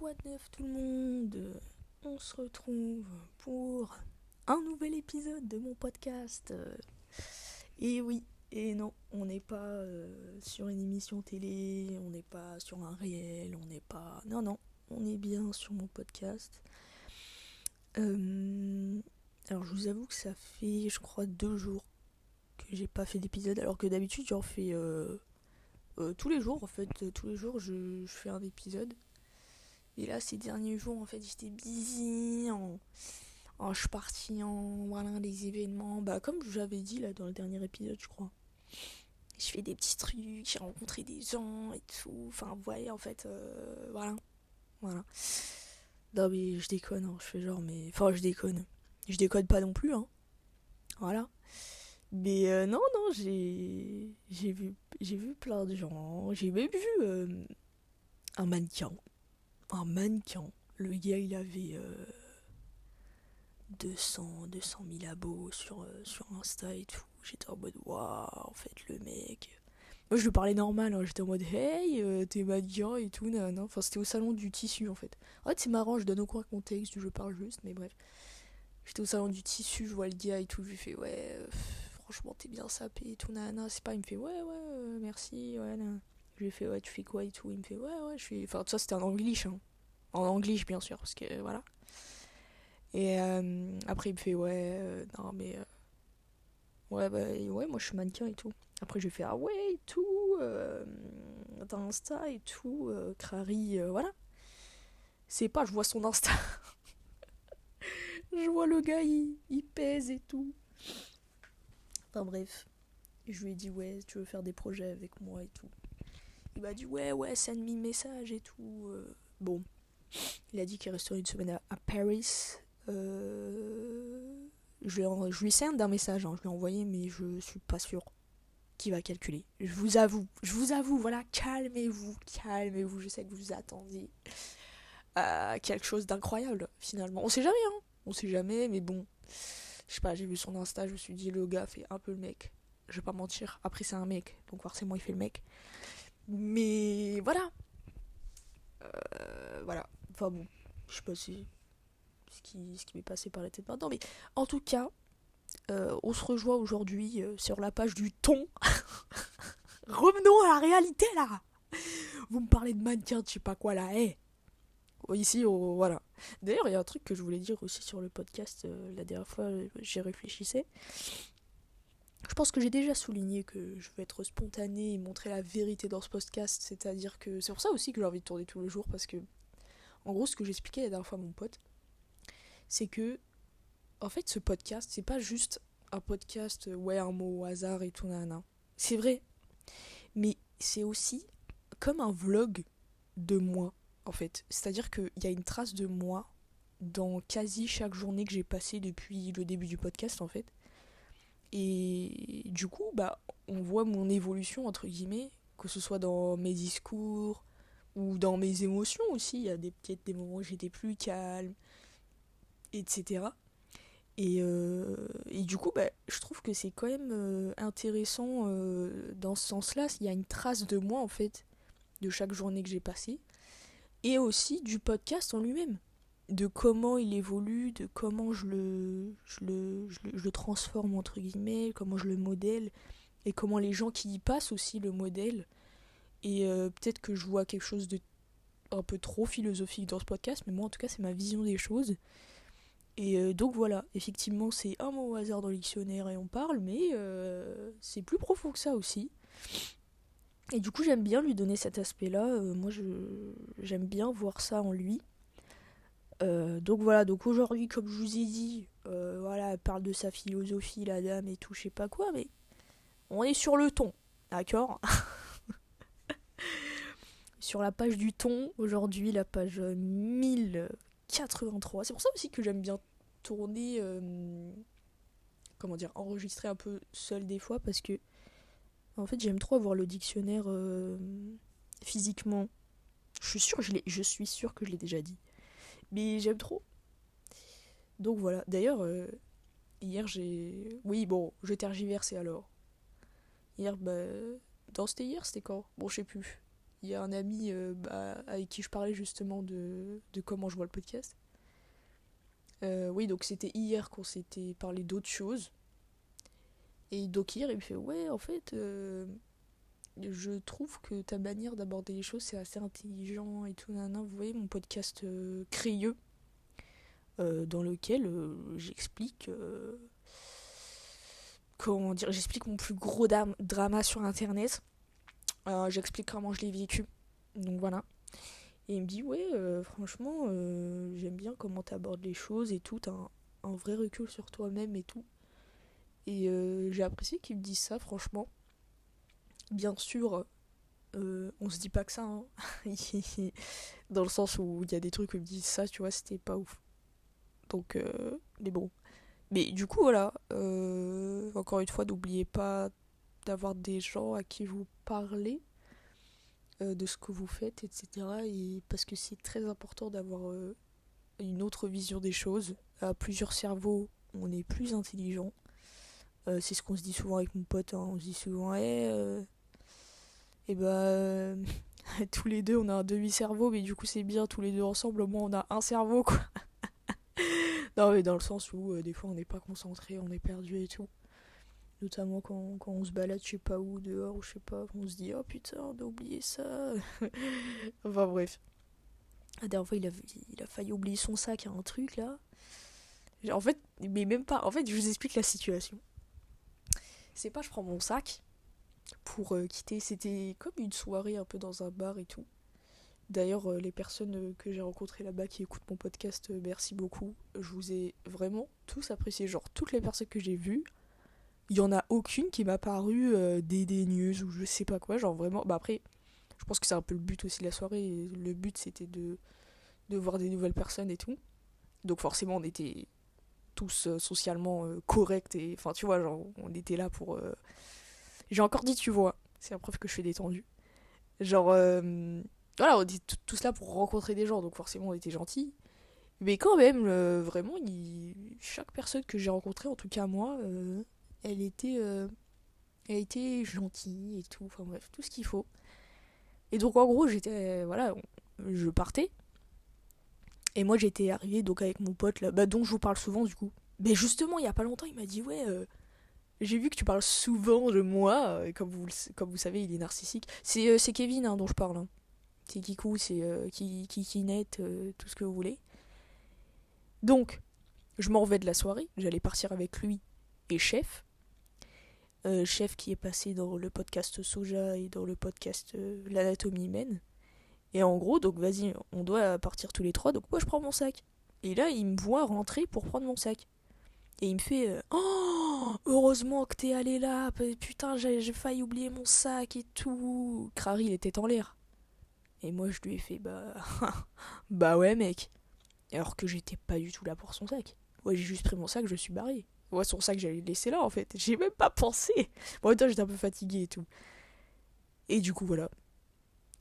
Quoi de neuf tout le monde? On se retrouve pour un nouvel épisode de mon podcast. Et oui, et non, on n'est pas sur une émission télé, on n'est pas sur un réel, on n'est pas... Non, non, on est bien sur mon podcast. Alors je vous avoue que ça fait, je crois, 2 jours que j'ai pas fait d'épisode, alors que d'habitude j'en fais tous les jours, en fait. Tous les jours je fais un épisode. Et là, ces derniers jours, en fait, j'étais busy. Je suis partie en. Voilà, des événements. Bah, comme j'avais dit là dans le dernier épisode, je crois. Je fais des petits trucs, j'ai rencontré des gens et tout. Enfin, vous voyez, en fait, voilà. Voilà. Non, mais je déconne, hein, je fais genre, mais. Enfin, je déconne. Je déconne pas non plus, hein. Voilà. Mais non, non, j'ai vu plein de gens. J'ai même vu un mannequin. Un mannequin. Le gars, il avait 200 000 abos sur Insta et tout. J'étais en mode waouh, en fait, le mec. Moi, je lui parlais normal, hein. J'étais en mode hey, t'es mannequin et tout. Nan. Enfin, c'était au salon du tissu en fait. En fait, c'est marrant, je donne aucun contexte, je parle juste, mais bref. J'étais au salon du tissu, je vois le gars et tout. Je lui fais ouais, franchement, t'es bien sapé et tout. Nan. C'est pas, il me fait ouais, ouais, merci, ouais. Nan. Je lui fais ouais, tu fais quoi et tout. Il me fait ouais, ouais, je fais. Enfin, tout ça, c'était en anglish, hein. En anglish, bien sûr, parce que voilà. Et après, il me fait ouais, non, mais ouais, bah, ouais, moi je suis mannequin et tout. Après, je lui fais ah ouais, et tout, t'as Insta et tout, Crary, voilà. C'est pas, je vois son Insta, je vois le gars, il pèse et tout. Enfin bref, je lui ai dit ouais, tu veux faire des projets avec moi et tout. Il m'a dit ouais, ouais, send me message et tout. Bon, il a dit qu'il resterait une semaine à Paris. Je lui send un message, hein, je lui ai envoyé, mais je suis pas sûre qu'il va calculer. Je vous avoue, voilà, calmez-vous, calmez-vous. Je sais que vous attendiez quelque chose d'incroyable, finalement. On sait jamais, hein. On sait jamais, mais bon. Je sais pas, j'ai vu son Insta, je me suis dit, le gars fait un peu le mec. Je vais pas mentir. Après, c'est un mec, donc forcément, il fait le mec. Mais voilà. Voilà. Enfin bon, je sais pas si ce qui m'est passé par la tête maintenant, mais en tout cas, on se rejoint aujourd'hui sur la page du ton. Revenons à la réalité là. Vous me parlez de mannequin, je sais pas quoi là, hey. Ici, voilà. D'ailleurs, il y a un truc que je voulais dire aussi sur le podcast la dernière fois, j'y réfléchissais. Je pense que j'ai déjà souligné que je veux être spontanée et montrer la vérité dans ce podcast, c'est-à-dire que c'est pour ça aussi que j'ai envie de tourner tous les jours, parce que, en gros, ce que j'expliquais la dernière fois à mon pote, c'est que, en fait, ce podcast, c'est pas juste un podcast, ouais, un mot au hasard et tout, nanana. C'est vrai, mais c'est aussi comme un vlog de moi, en fait. C'est-à-dire qu'il y a une trace de moi dans quasi chaque journée que j'ai passée depuis le début du podcast, en fait. Et du coup, bah, on voit mon évolution, entre guillemets, que ce soit dans mes discours ou dans mes émotions aussi. Il y a peut-être des moments où j'étais plus calme, etc. Et du coup, bah, je trouve que c'est quand même intéressant dans ce sens-là. Il y a une trace de moi, en fait, de chaque journée que j'ai passée. Et aussi du podcast en lui-même. De comment il évolue, de comment je le transforme, entre guillemets, comment je le modèle, et comment les gens qui y passent aussi le modèlent. Et peut-être que je vois quelque chose de un peu trop philosophique dans ce podcast, mais moi en tout cas c'est ma vision des choses. Et donc voilà, effectivement c'est un mot au hasard dans le dictionnaire et on parle, mais c'est plus profond que ça aussi. Et du coup j'aime bien lui donner cet aspect-là, moi j'aime bien voir ça en lui. Donc voilà, donc aujourd'hui, comme je vous ai dit, voilà, elle parle de sa philosophie, la dame et tout, je sais pas quoi, mais on est sur le ton, d'accord. Sur la page du ton, aujourd'hui, la page 1083. C'est pour ça aussi que j'aime bien tourner, comment dire, enregistrer un peu seul des fois, parce que, en fait, j'aime trop avoir le dictionnaire physiquement. Je suis sûre que je l'ai déjà dit. Mais j'aime trop. Donc voilà, d'ailleurs, hier j'ai... Oui, bon, je tergiversais alors. Hier, bah... Non, c'était hier, c'était quand? Bon, je sais plus. il y a un ami avec qui je parlais justement de comment je vois le podcast. Oui, donc c'était hier qu'on s'était parlé d'autres choses. Et donc hier, il me fait ouais, en fait, je trouve que ta manière d'aborder les choses, c'est assez intelligent et tout, nanana. Vous voyez mon podcast Crayeux, dans lequel j'explique comment dire, j'explique mon plus gros drama sur internet. J'explique comment je l'ai vécu. Donc voilà. Et il me dit ouais, franchement, j'aime bien comment t'abordes les choses et tout, t'as un vrai recul sur toi-même et tout. Et j'ai apprécié qu'il me dise ça, franchement. Bien sûr, on se dit pas que ça, hein. Dans le sens où il y a des trucs où ils me disent ça, tu vois, c'était pas ouf. Donc, mais bon. Mais du coup, voilà. Encore une fois, n'oubliez pas d'avoir des gens à qui vous parlez de ce que vous faites, etc. Et parce que c'est très important d'avoir une autre vision des choses. À plusieurs cerveaux, on est plus intelligent. C'est ce qu'on se dit souvent avec mon pote, hein. On se dit souvent, et bah, tous les deux on a un demi-cerveau, mais du coup c'est bien, tous les deux ensemble, au moins on a un cerveau, quoi. Non, mais dans le sens où des fois on n'est pas concentré, on est perdu et tout. Notamment quand on se balade, je sais pas où, dehors, ou je sais pas, on se dit, oh putain, on a oublié ça. Enfin bref. La dernière fois, il a failli oublier son sac à un truc là. En fait, mais même pas. En fait, je vous explique la situation. C'est pas, je prends mon sac pour quitter. C'était comme une soirée un peu dans un bar et tout. D'ailleurs, les personnes que j'ai rencontrées là-bas qui écoutent mon podcast, merci beaucoup. Je vous ai vraiment tous apprécié. Genre, toutes les personnes que j'ai vues, il y en a aucune qui m'a paru dédaigneuse ou je sais pas quoi. Genre, vraiment. Bah, après, je pense que c'est un peu le but aussi de la soirée. Le but, c'était de voir des nouvelles personnes et tout. Donc, forcément, on était tous socialement corrects. Et enfin, tu vois, genre, on était là pour. J'ai encore dit, tu vois. C'est la preuve que je suis détendue. Genre. Voilà, on était tous là pour rencontrer des gens, donc forcément on était gentils. Mais quand même, vraiment, chaque personne que j'ai rencontrée, en tout cas moi, elle était, euh, elle était gentille et tout. Enfin bref, tout ce qu'il faut. Et donc en gros, voilà, je partais. Et moi j'étais arrivée donc avec mon pote là, dont je vous parle souvent du coup. Mais justement, il y a pas longtemps, il m'a dit ouais. J'ai vu que tu parles souvent de moi, et comme vous savez, il est narcissique. C'est Kevin hein, dont je parle. Hein. C'est Kikou, c'est Kikinette, tout ce que vous voulez. Donc, je m'en vais de la soirée, j'allais partir avec lui et Chef. Chef qui est passé dans le podcast Soja et dans le podcast L'Anatomie humaine. Et en gros, donc vas-y, on doit partir tous les trois, donc moi je prends mon sac. Et là, il me voit rentrer pour prendre mon sac. Et il me fait oh, heureusement que t'es allé là, putain, j'ai failli oublier mon sac et tout. Crary, il était en l'air. Et moi, je lui ai fait bah ouais, mec. Alors que j'étais pas du tout là pour son sac. Ouais, j'ai juste pris mon sac, je suis barré. Ouais, son sac, j'allais le laisser là en fait. J'ai même pas pensé. Bon, en même temps, j'étais un peu fatiguée et tout. Et du coup, voilà.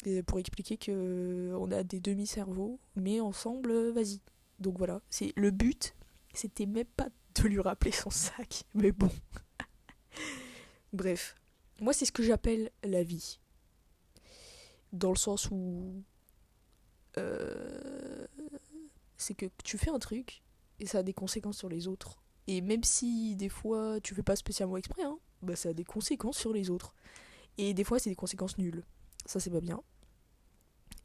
Et pour expliquer que on a des demi-cerveaux, mais ensemble, vas-y. Donc voilà. Le but, c'était même pas de lui rappeler son sac. Mais bon. Bref. Moi, c'est ce que j'appelle la vie. Dans le sens où c'est que tu fais un truc et ça a des conséquences sur les autres. Et même si des fois tu fais pas spécialement exprès, hein, bah ça a des conséquences sur les autres. Et des fois c'est des conséquences nulles. Ça c'est pas bien.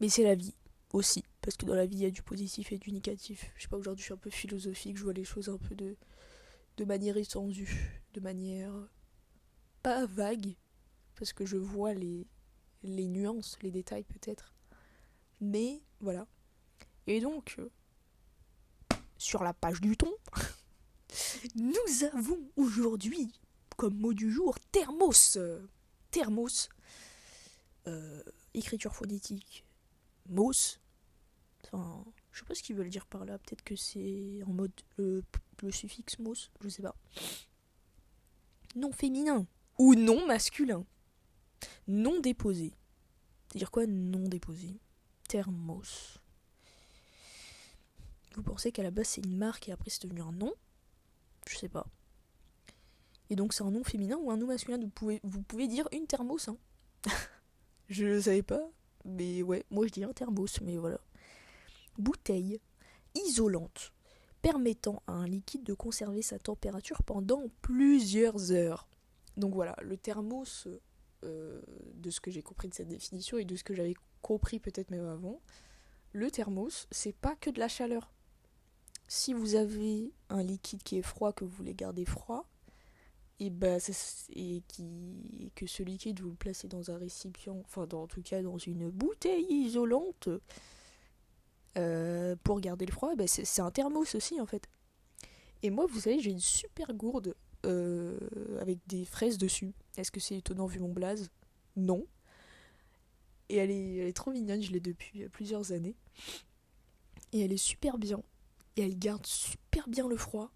Mais c'est la vie aussi. Parce que dans la vie il y a du positif et du négatif. Je sais pas, aujourd'hui je suis un peu philosophique, je vois les choses un peu de manière étendue. De manière pas vague. Parce que je vois les nuances, les détails peut-être. Mais voilà. Et donc, sur la page du ton, nous avons aujourd'hui, comme mot du jour, thermos. Thermos. Écriture phonétique. Mos. Enfin, je sais pas ce qu'ils veulent dire par là. Peut-être que c'est en mode le suffixe mos. Je sais pas. Non féminin. Ou non masculin. Non déposé. C'est-à-dire quoi non déposé? Thermos. Vous pensez qu'à la base c'est une marque et après c'est devenu un nom? Je sais pas. Et donc c'est un nom féminin ou un nom masculin? Vous pouvez dire une thermos, hein. Je savais pas. Mais ouais, moi je dis un thermos, mais voilà. Bouteille isolante, permettant à un liquide de conserver sa température pendant plusieurs heures. Donc voilà, le thermos, de ce que j'ai compris de cette définition et de ce que j'avais compris peut-être même avant, le thermos, c'est pas que de la chaleur. Si vous avez un liquide qui est froid, que vous voulez garder froid, et que ce liquide vous le placez dans un récipient, en tout cas dans une bouteille isolante pour garder le froid, c'est un thermos aussi en fait. Et moi, vous savez, j'ai une super gourde avec des fraises dessus. Est-ce que c'est étonnant vu mon blaze? Non. Et elle est trop mignonne, je l'ai depuis plusieurs années. Et elle est super bien. Et elle garde super bien le froid.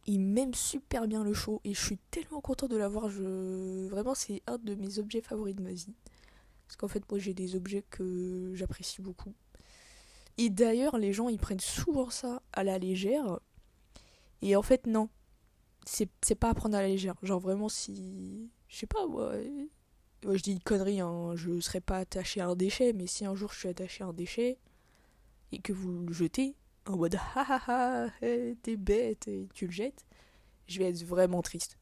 Et même super bien le chaud. Et je suis tellement contente de l'avoir. Vraiment, c'est un de mes objets favoris de ma vie. Parce qu'en fait, moi, j'ai des objets que j'apprécie beaucoup. Et d'ailleurs, les gens, ils prennent souvent ça à la légère. Et en fait, non. C'est pas à prendre à la légère. Genre, vraiment, si... Je sais pas, ouais, je dis une connerie, hein, je serais pas attaché à un déchet, mais si un jour je suis attaché à un déchet et que vous le jetez en mode ha ha ha, t'es bête et tu le jettes, je vais être vraiment triste.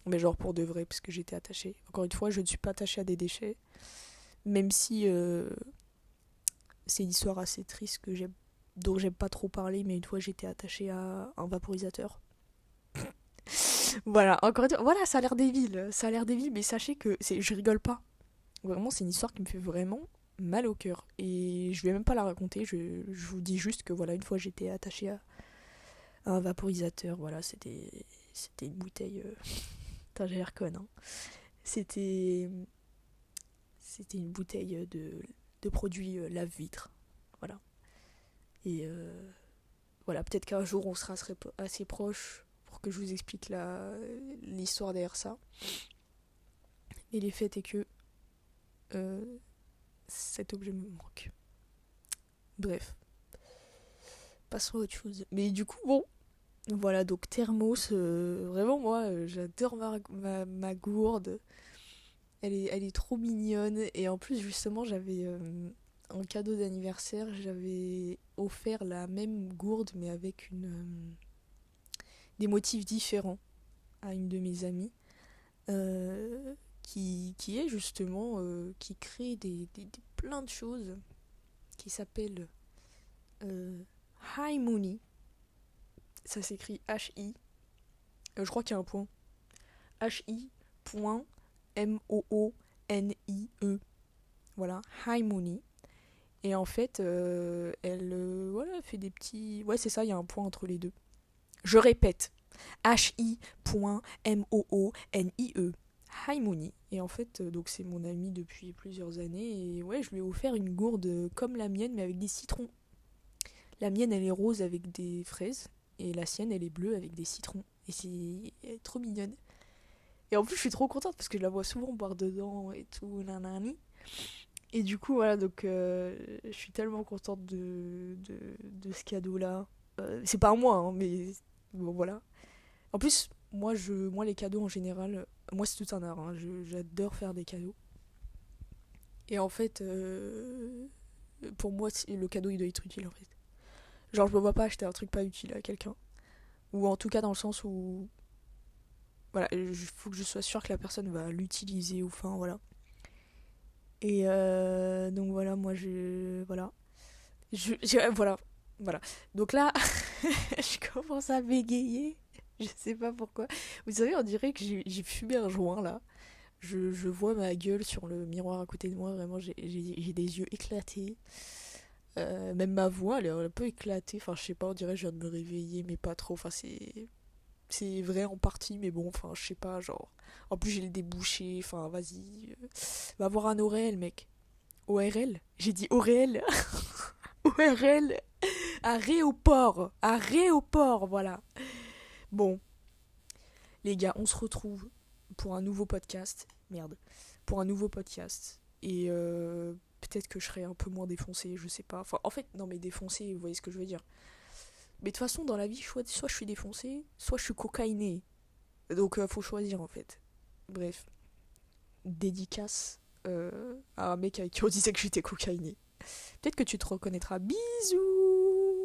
Mais genre pour de vrai, parce que j'étais attachée. Encore une fois, je ne suis pas attachée à des déchets, même si c'est une histoire assez triste dont j'aime pas trop parler, mais une fois j'étais attachée à un vaporisateur. Voilà, encore une fois, voilà, ça a l'air débile, mais sachez que je rigole pas. Vraiment, c'est une histoire qui me fait vraiment mal au cœur. Et je vais même pas la raconter, je vous dis juste que voilà, une fois j'étais attachée à un vaporisateur, voilà, c'était une bouteille... Putain, j'ai l'air conne, hein. C'était, c'était une bouteille de produit lave-vitre, voilà. Et voilà, peut-être qu'un jour on sera assez proche pour que je vous explique l'histoire derrière ça. Et les faits est que euh, cet objet me manque. Bref, passons à autre chose. Mais du coup, bon, voilà, donc thermos, vraiment moi, j'adore ma gourde. Elle est trop mignonne. Et en plus, justement, j'avais en cadeau d'anniversaire, j'avais offert la même gourde, mais avec des motifs différents à une de mes amies. Qui est justement, qui crée plein de choses, qui s'appelle High Mooney. Ça s'écrit H-I. Je crois qu'il y a un point. H-I.M-O-O-N-I-E. Voilà, High Mooney. Et en fait, elle voilà, fait des petits... Ouais, c'est ça, il y a un point entre les deux. Je répète. H-I.M-O-O-N-I-E. High Mooney. Et en fait, donc c'est mon amie depuis plusieurs années. Et ouais, je lui ai offert une gourde comme la mienne, mais avec des citrons. La mienne, elle est rose avec des fraises. Et la sienne, elle est bleue avec des citrons. Et elle est trop mignonne. Et en plus, je suis trop contente parce que je la vois souvent boire dedans et tout, nanani. Et du coup, voilà, donc je suis tellement contente de ce cadeau-là. C'est pas à moi, hein, mais bon, voilà. En plus, moi, les cadeaux en général, moi, c'est tout un art. Hein, j'adore faire des cadeaux. Et en fait, pour moi, le cadeau, il doit être utile, en fait. Genre, je me vois pas acheter un truc pas utile à quelqu'un. Ou en tout cas, dans le sens où voilà, il faut que je sois sûre que la personne va l'utiliser ou enfin voilà. Et donc voilà, moi voilà. Voilà. Voilà. Donc là, je commence à bégayer. Je sais pas pourquoi. Vous savez, on dirait que j'ai fumé un joint là. Je vois ma gueule sur le miroir à côté de moi. Vraiment, j'ai des yeux éclatés. Même ma voix, elle est un peu éclatée. Enfin, je sais pas, on dirait que je viens de me réveiller, mais pas trop. Enfin, c'est vrai en partie, mais bon, enfin, je sais pas, genre. En plus, j'ai le débouché, enfin, vas-y. Va voir un ORL, mec. ORL? J'ai dit ORL. ORL. Arrêt au port, voilà. Bon, les gars, on se retrouve pour un nouveau podcast. Merde. Pour un nouveau podcast. Et peut-être que je serai un peu moins défoncé, je sais pas. Enfin, en fait, non, mais défoncé, vous voyez ce que je veux dire. Mais de toute façon, dans la vie, soit je suis défoncé, soit je suis cocaïné. Donc, faut choisir, en fait. Bref. Dédicace à un mec avec qui on disait que j'étais cocaïné. Peut-être que tu te reconnaîtras. Bisous!